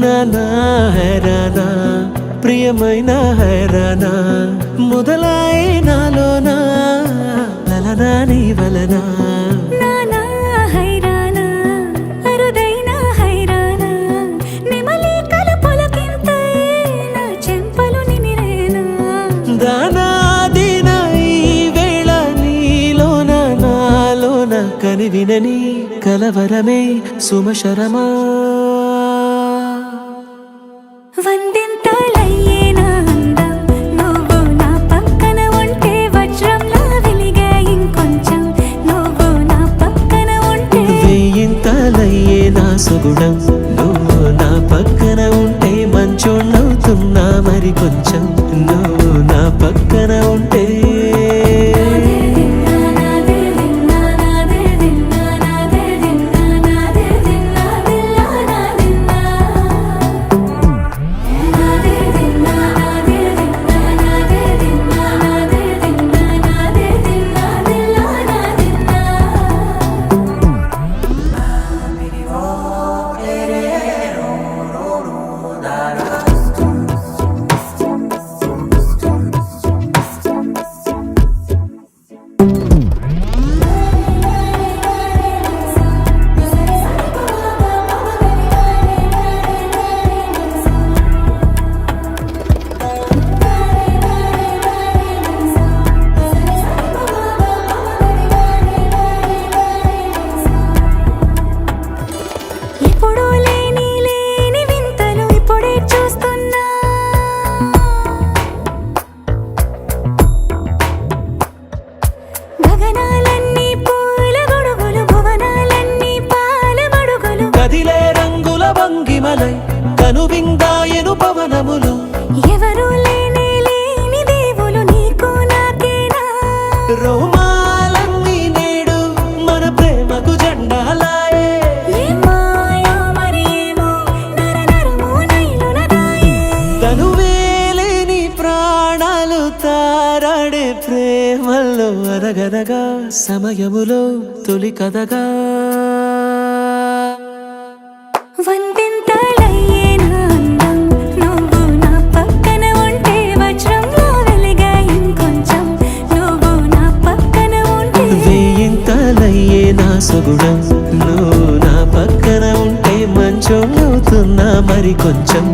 నానా హైరానా ప్రియమైన హైరానా మొదలాయి నాలోనా లలనా నీ వలనా నానా హైరానా అరుదైన హైరానా నెమలి కలుపులకింతై నా చెంపలు నిమిరేనా దానా దీనా ఈ వేళ నీలోన నాలోన కనివినని కలవరమే సుమశరమా వందింతలయ్యేనా అందం నువ్వు నా పక్కన ఉంటే వజ్రంలా వెలిగే ఇంకొంచెం నువ్వు నా పక్కన ఉంటే వేయింతలయ్యే నా సుగుణం నువ్వు నా పక్కన ఉంటే మంచోళ్ళవుతున్నా మరి కొంచెం నువ్వు నా పక్కన ఉంటే ఎప్పుడూ లేని వింతలు ఇప్పుడే చూస్తున్నా గగనాలన్నీ పూల గొడుగులు భువనాలన్నీ పాల మడుగులు కదిలే రంగుల భంగిమలై కనువిందాయను పవనములు ఎవరు లేని దేవులు నీకు నాకేనా రోమాలన్నీ నేడు మన ప్రేమకు జెండాలాయే ఏ మాయో మరి ఏమో నరనరమో నైలున దాయే తనువేలేని ప్రాణాలు తారాడే ప్రేమల్లో అనగనగా సమయములో తొలి కథగా వందింతలయ్యేనా అందం నువ్వు నా పక్కన ఉంటే వజ్రంలా వెలిగే ఇంకొంచెం నువ్వు నా పక్కన ఉంటే వేయింతలయ్యే నా సుగుణం నువ్వు నా పక్కన ఉంటే మంచోళ్ళవుతున్నా మరి కొంచెం